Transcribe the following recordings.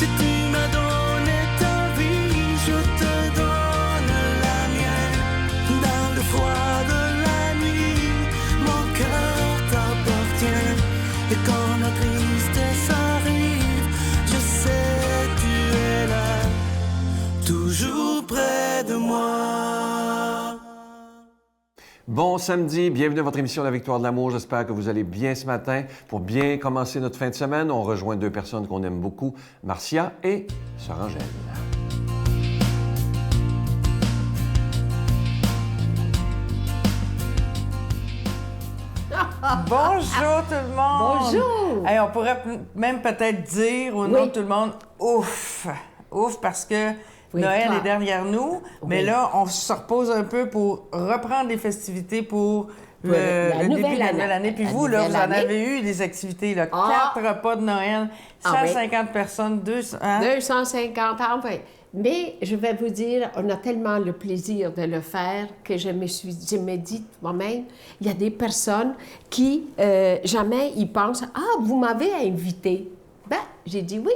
Si tu m'as donné ta vie, je te donne la mienne. Dans le froid de la nuit, mon cœur t'appartient. Et quand la tristesse arrive, je sais tu es là, toujours près de moi. Bon samedi, bienvenue à votre émission La Victoire de l'amour. J'espère que vous allez bien ce matin. Pour bien commencer notre fin de semaine, on rejoint deux personnes qu'on aime beaucoup, Marcia et Sœur Angèle. Bonjour tout le monde! Bonjour! Hey, on pourrait même peut-être dire au nom de tout le monde, ouf! Ouf parce que Noël est derrière nous, mais là, on se repose un peu pour reprendre les festivités pour le début de la nouvelle année. Puis vous, là, vous en avez eu des activités, là, 4 repas de Noël, 150 personnes, 200... Hein? 250, enfin. Mais je vais vous dire, on a tellement le plaisir de le faire que je me dis moi-même, il y a des personnes qui, jamais ils pensent, « Ah, vous m'avez invité. » Ben, j'ai dit oui.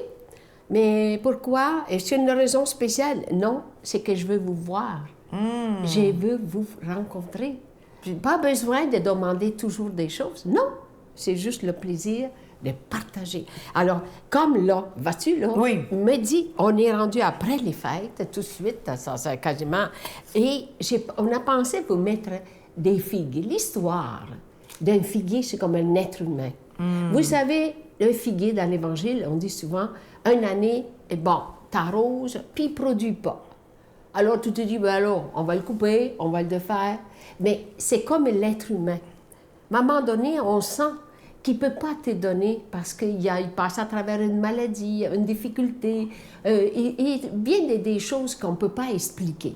Mais pourquoi? Est-ce qu'il y a une raison spéciale? Non, c'est que je veux vous voir. Je veux vous rencontrer. Pas besoin de demander toujours des choses. Non, c'est juste le plaisir de partager. Alors, comme là, vas-tu là? Oui. Me dit, on est rendu après les fêtes, tout de suite, ça quasiment. Et on a pensé vous mettre des figues. L'histoire d'un figuier, c'est comme un être humain. Vous savez, un figuier dans l'Évangile, on dit souvent, une année, bon, t'arroses, puis il ne produit pas. Alors, tu te dis, ben alors, on va le couper, on va le défaire. Mais c'est comme l'être humain. À un moment donné, on sent qu'il ne peut pas te donner parce qu'il passe à travers une maladie, une difficulté, et bien des choses qu'on ne peut pas expliquer.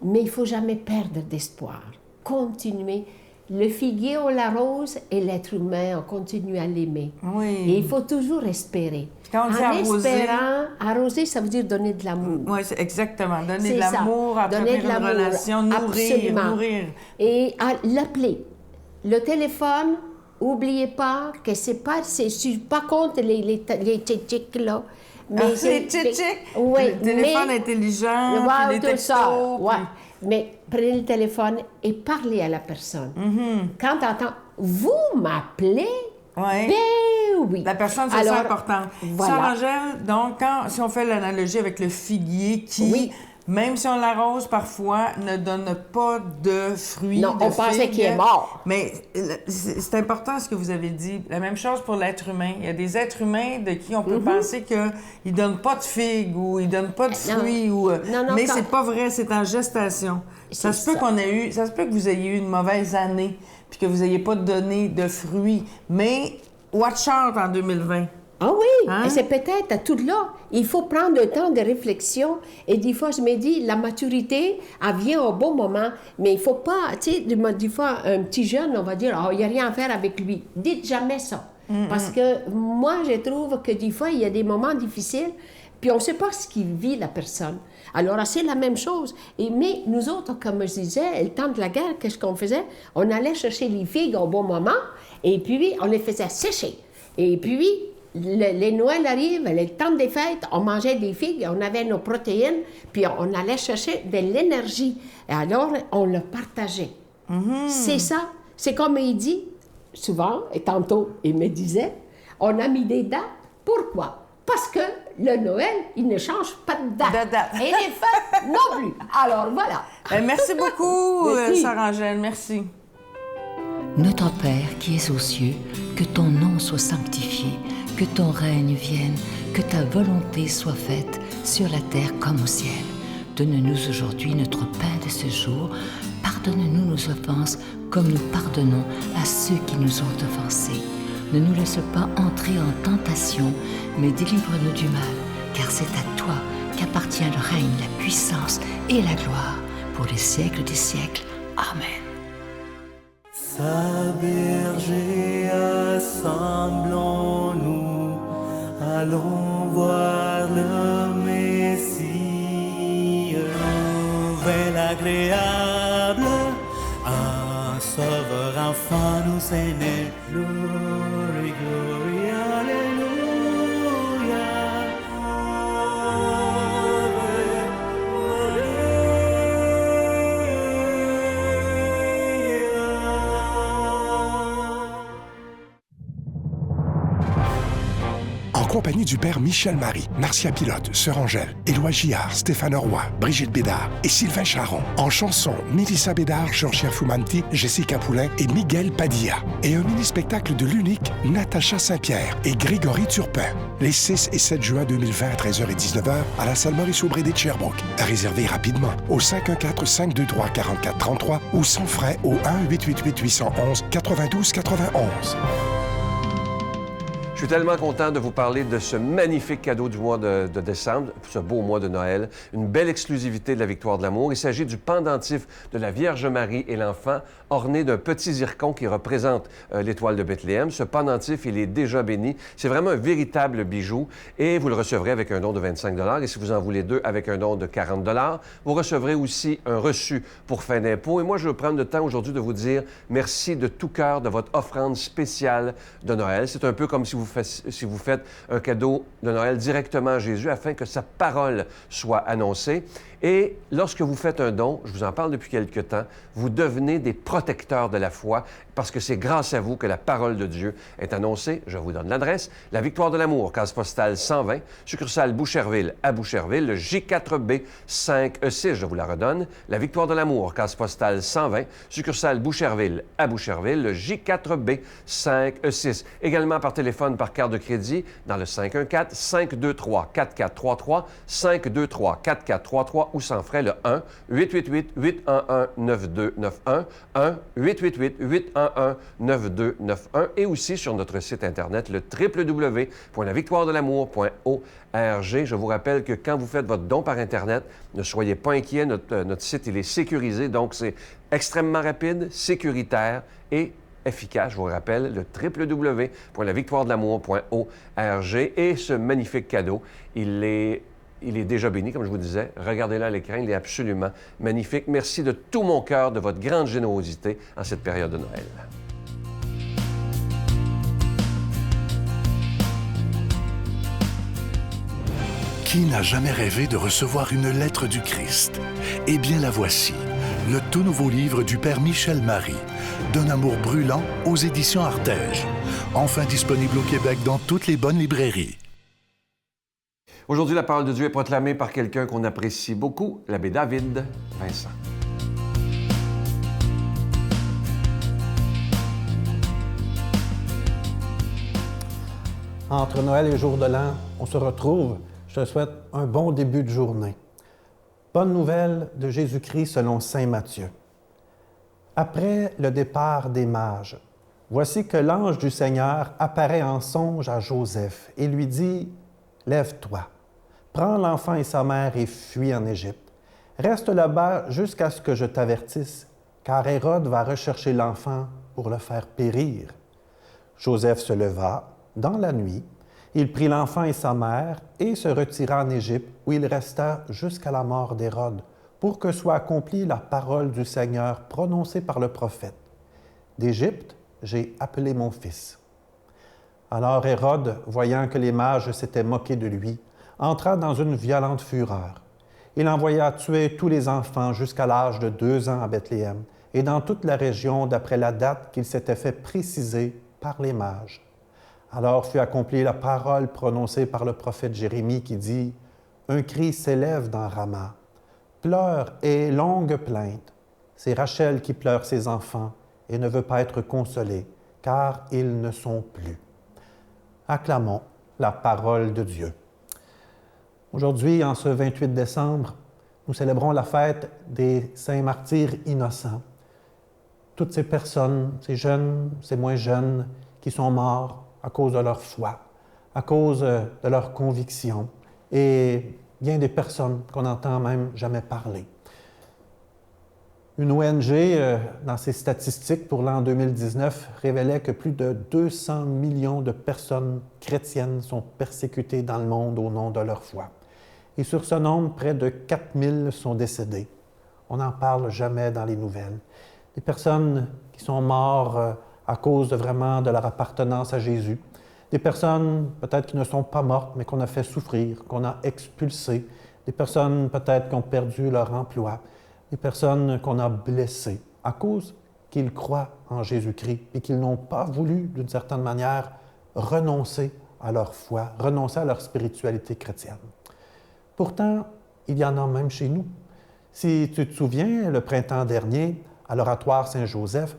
Mais il ne faut jamais perdre d'espoir. Continuer. Le figuier, on l'arrose et l'être humain, on continue à l'aimer. Oui. Et il faut toujours espérer. Quand on dit arroser... espérant, arroser, ça veut dire donner de l'amour. Oui, exactement. Donner C'est de l'amour, entretenir une relation, nourrir. Et l'appeler. Le téléphone, n'oubliez pas que c'est pas contre les tchic-tchic, là. Mais les tchic-tchic? Oui, le téléphone intelligent, puis les tout textos. ça. Puis... Ouais. Mais prenez le téléphone et parlez à la personne. Quand tu entends « Vous m'appelez? » Ouais. Ben oui. La personne, c'est ça important. Voilà. Sœur Angèle, donc, si on fait l'analogie avec le figuier qui, même si on l'arrose parfois, ne donne pas de fruits. Non, on pensait qu'il est mort. Mais c'est important ce que vous avez dit. La même chose pour l'être humain. Il y a des êtres humains de qui on peut penser qu'ils ne donnent pas de figues ou ils ne donnent pas de fruits. Mais c'est pas vrai, c'est en gestation. Ça se peut ça se peut que vous ayez eu une mauvaise année puis que vous n'ayez pas donné de fruits. Mais watch out en 2020. Ah oui, Hein? et c'est peut-être tout là. Il faut prendre le temps de réflexion. Et des fois, je me dis, la maturité, elle vient au bon moment. Mais il ne faut pas, tu sais, des fois, un petit jeune, on va dire, oh, il n'y a rien à faire avec lui. Dites jamais ça. Parce que moi, je trouve que des fois, il y a des moments difficiles, puis on ne sait pas ce qu'il vit, la personne. Alors, c'est la même chose. Mais nous autres, comme je disais, le temps de la guerre, qu'est-ce qu'on faisait? On allait chercher les figues au bon moment, et puis on les faisait sécher. Et puis, les Noëls arrivent, le temps des fêtes, on mangeait des figues, on avait nos protéines, puis on allait chercher de l'énergie. Et alors, on le partageait. C'est ça. C'est comme il dit, souvent, et tantôt, il me disait, on a mis des dates. Pourquoi? Parce que le Noël, il ne change pas de date. Et les fêtes non plus. Alors, voilà. Merci beaucoup, Sœur Angèle. Merci. Notre Père qui es aux cieux, que ton nom soit sanctifié, que ton règne vienne, que ta volonté soit faite sur la terre comme au ciel. Donne-nous aujourd'hui notre pain de ce jour. Pardonne-nous nos offenses comme nous pardonnons à ceux qui nous ont offensés. Ne nous laisse pas entrer en tentation, mais délivre-nous du mal, car c'est à toi qu'appartient le règne, la puissance et la gloire pour les siècles des siècles. Amen. Sa berger, assemblons-nous, allons voir le Messie, nouvelle agréable, un sauveur enfant nous est né. Glory, glory, alléluia. compagnie du père Michel Marie, Marcia Pilote, Sœur Angèle, Éloi Gillard, Stéphane Roy, Brigitte Bédard et Sylvain Charon. En chanson, Mélissa Bédard, Georgia Fumanti, Jessica Poulain et Miguel Padilla. Et un mini-spectacle de l'unique Natacha Saint-Pierre et Grégory Turpin. Les 6 et 7 juin 2020 à 13h et 19h à la salle Maurice-Aubry de Sherbrooke. À réserver rapidement au 514-523-4433 ou sans frais au 1-888-811-92-91. Je suis tellement content de vous parler de ce magnifique cadeau du mois de décembre, ce beau mois de Noël, une belle exclusivité de la Victoire de l'amour. Il s'agit du pendentif de la Vierge Marie et l'enfant, orné d'un petit zircon qui représente l'étoile de Bethléem. Ce pendentif, il est déjà béni. C'est vraiment un véritable bijou et vous le recevrez avec un don de 25 $. Et si vous en voulez deux, avec un don de 40 $. Vous recevrez aussi un reçu pour fin d'impôt. Et moi, je veux prendre le temps aujourd'hui de vous dire merci de tout cœur de votre offrande spéciale de Noël. C'est un peu comme si vous faites un cadeau de Noël directement à Jésus afin que sa parole soit annoncée. Et lorsque vous faites un don, je vous en parle depuis quelque temps, vous devenez des protecteurs de la foi parce que c'est grâce à vous que la parole de Dieu est annoncée. Je vous donne l'adresse. La Victoire de l'amour, case postale 120, succursale Boucherville à Boucherville, le J4B 5E6, je vous la redonne. La Victoire de l'amour, case postale 120, succursale Boucherville à Boucherville, le J4B 5E6. Également par téléphone, par carte de crédit, dans le 514-523-4433, 523-4433 ou sans frais, le 1-888-811-9291, 1-888-811-9291 et aussi sur notre site Internet, le www.lavictoiredelamour.org. Je vous rappelle que quand vous faites votre don par Internet, ne soyez pas inquiets, notre site, il est sécurisé, donc c'est extrêmement rapide, sécuritaire et efficace. Je vous rappelle, le www.lavictoiredelamour.org. Et ce magnifique cadeau, il est déjà béni, comme je vous disais. Regardez-le à l'écran, il est absolument magnifique. Merci de tout mon cœur de votre grande générosité en cette période de Noël. Qui n'a jamais rêvé de recevoir une lettre du Christ? Eh bien, la voici, le tout nouveau livre du père Michel Marie, D'un amour brûlant aux éditions Artege. Enfin disponible au Québec dans toutes les bonnes librairies. Aujourd'hui, la parole de Dieu est proclamée par quelqu'un qu'on apprécie beaucoup, l'abbé David Vincent. Entre Noël et Jour de l'An, on se retrouve. Je te souhaite un bon début de journée. Bonne nouvelle de Jésus-Christ selon saint Matthieu. Après le départ des mages, voici que l'ange du Seigneur apparaît en songe à Joseph et lui dit « Lève-toi, prends l'enfant et sa mère et fuis en Égypte. Reste là-bas jusqu'à ce que je t'avertisse, car Hérode va rechercher l'enfant pour le faire périr. » Joseph se leva dans la nuit, il prit l'enfant et sa mère et se retira en Égypte, où il resta jusqu'à la mort d'Hérode, pour que soit accomplie la parole du Seigneur prononcée par le prophète. « D'Égypte, j'ai appelé mon fils. » Alors Hérode, voyant que les mages s'étaient moqués de lui, entra dans une violente fureur. Il envoya tuer tous les enfants jusqu'à l'âge de 2 ans à Bethléem et dans toute la région d'après la date qu'il s'était fait préciser par les mages. Alors fut accomplie la parole prononcée par le prophète Jérémie qui dit « Un cri s'élève dans Rama. Pleurs et longue plainte. C'est Rachel qui pleure ses enfants et ne veut pas être consolée, car ils ne sont plus. » Acclamons la parole de Dieu. Aujourd'hui, en ce 28 décembre, nous célébrons la fête des saints martyrs innocents. Toutes ces personnes, ces jeunes, ces moins jeunes, qui sont morts à cause de leur foi, à cause de leur conviction, et bien des personnes qu'on n'entend même jamais parler. Une ONG, dans ses statistiques pour l'an 2019, révélait que plus de 200 millions de personnes chrétiennes sont persécutées dans le monde au nom de leur foi. Et sur ce nombre, près de 4000 sont décédés. On n'en parle jamais dans les nouvelles. Des personnes qui sont mortes à cause de leur appartenance à Jésus. Des personnes peut-être qui ne sont pas mortes, mais qu'on a fait souffrir, qu'on a expulsées. Des personnes peut-être qui ont perdu leur emploi. Des personnes qu'on a blessées à cause qu'ils croient en Jésus-Christ et qu'ils n'ont pas voulu, d'une certaine manière, renoncer à leur foi, renoncer à leur spiritualité chrétienne. Pourtant, il y en a même chez nous. Si tu te souviens, le printemps dernier, à l'Oratoire Saint-Joseph,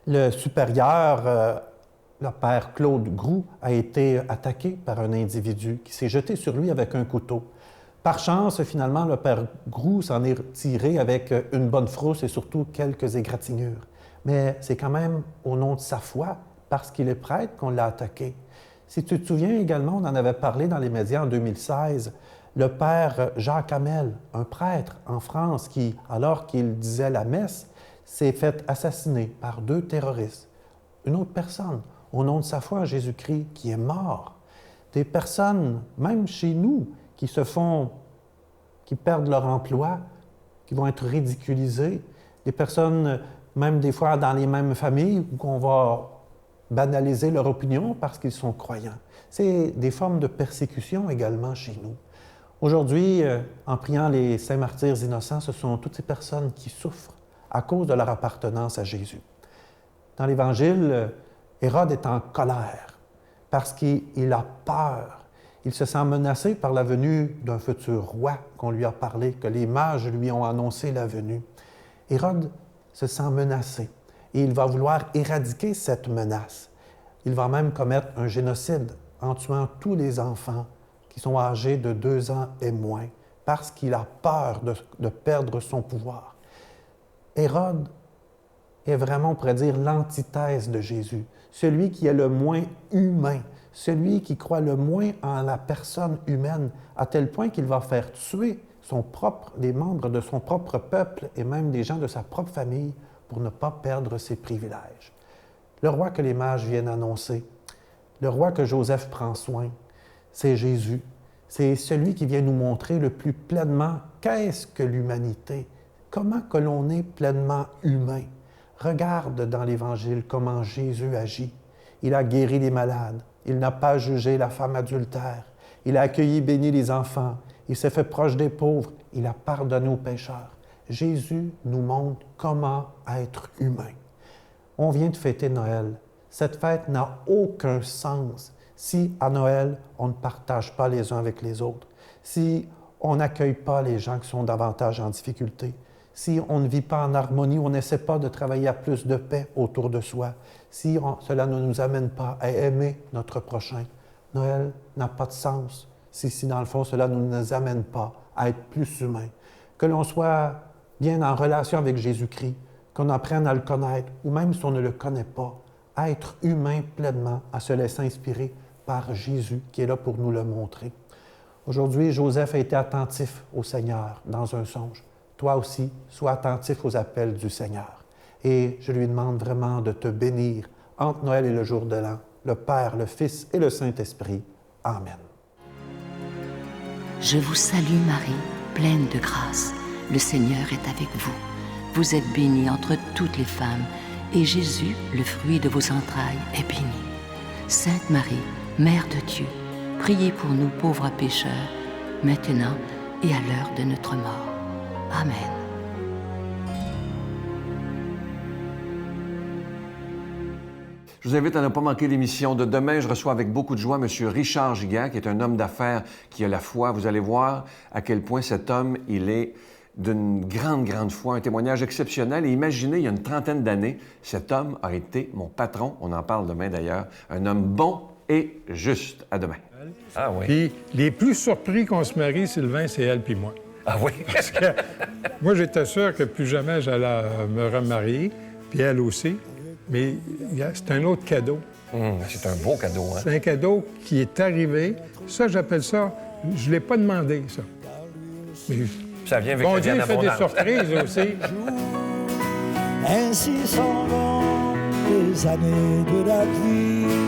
le supérieur, le père Claude Groux, a été attaqué par un individu qui s'est jeté sur lui avec un couteau. Par chance, finalement, le père Groux s'en est tiré avec une bonne frousse et surtout quelques égratignures. Mais c'est quand même au nom de sa foi, parce qu'il est prêtre, qu'on l'a attaqué. Si tu te souviens également, on en avait parlé dans les médias en 2016, le père Jacques Hamel, un prêtre en France qui, alors qu'il disait la messe, s'est fait assassiner par 2 terroristes. Une autre personne, au nom de sa foi en Jésus-Christ, qui est mort. Des personnes, même chez nous, qui perdent leur emploi, qui vont être ridiculisées. Des personnes, même des fois dans les mêmes familles, où on va banaliser leur opinion parce qu'ils sont croyants. C'est des formes de persécution également chez nous. Aujourd'hui, en priant les saints martyrs innocents, ce sont toutes ces personnes qui souffrent à cause de leur appartenance à Jésus. Dans l'Évangile, Hérode est en colère parce qu'il a peur. Il se sent menacé par la venue d'un futur roi qu'on lui a parlé, que les mages lui ont annoncé la venue. Hérode se sent menacé et il va vouloir éradiquer cette menace. Il va même commettre un génocide en tuant tous les enfants qui sont âgés de 2 ans et moins parce qu'il a peur de perdre son pouvoir. Hérode est vraiment, on pourrait dire, l'antithèse de Jésus, celui qui est le moins humain, celui qui croit le moins en la personne humaine, à tel point qu'il va faire tuer les membres de son propre peuple et même des gens de sa propre famille pour ne pas perdre ses privilèges. Le roi que les mages viennent annoncer, le roi que Joseph prend soin, c'est Jésus. C'est celui qui vient nous montrer le plus pleinement qu'est-ce que l'humanité, comment que l'on est pleinement humain. Regarde dans l'Évangile comment Jésus agit. Il a guéri les malades. Il n'a pas jugé la femme adultère. Il a accueilli, béni les enfants. Il s'est fait proche des pauvres. Il a pardonné aux pécheurs. Jésus nous montre comment être humain. On vient de fêter Noël. Cette fête n'a aucun sens si, à Noël, on ne partage pas les uns avec les autres, si on n'accueille pas les gens qui sont davantage en difficulté, si on ne vit pas en harmonie, on n'essaie pas de travailler à plus de paix autour de soi, si cela ne nous amène pas à aimer notre prochain. Noël n'a pas de sens si dans le fond, cela ne nous amène pas à être plus humains. Que l'on soit bien en relation avec Jésus-Christ, qu'on apprenne à le connaître, ou même si on ne le connaît pas, à être humain pleinement, à se laisser inspirer par Jésus qui est là pour nous le montrer. Aujourd'hui, Joseph a été attentif au Seigneur dans un songe. Toi aussi, sois attentif aux appels du Seigneur. Et je lui demande vraiment de te bénir entre Noël et le jour de l'an, le Père, le Fils et le Saint-Esprit. Amen. Je vous salue Marie, pleine de grâce. Le Seigneur est avec vous. Vous êtes bénie entre toutes les femmes, et Jésus, le fruit de vos entrailles, est béni. Sainte Marie, Mère de Dieu, priez pour nous pauvres pécheurs, maintenant et à l'heure de notre mort. Amen. Je vous invite à ne pas manquer l'émission de demain. Je reçois avec beaucoup de joie M. Richard Giguère, qui est un homme d'affaires qui a la foi. Vous allez voir à quel point cet homme, il est d'une grande, grande foi, un témoignage exceptionnel. Et imaginez, il y a une 30aine d'années, cet homme a été mon patron. On en parle demain d'ailleurs. Un homme bon et juste. À demain. Ah oui. Puis les plus surpris qu'on se marie, Sylvain, c'est elle puis moi. Ah oui? Parce que moi, j'étais sûr que plus jamais j'allais me remarier, puis elle aussi. Mais c'est un autre cadeau. C'est un beau cadeau, hein? C'est un cadeau qui est arrivé. Ça, j'appelle ça... Je ne l'ai pas demandé, ça. Mais ça vient avec bon la Dieu, il fait des surprises aussi. Ainsi s'en vont les années de la vie.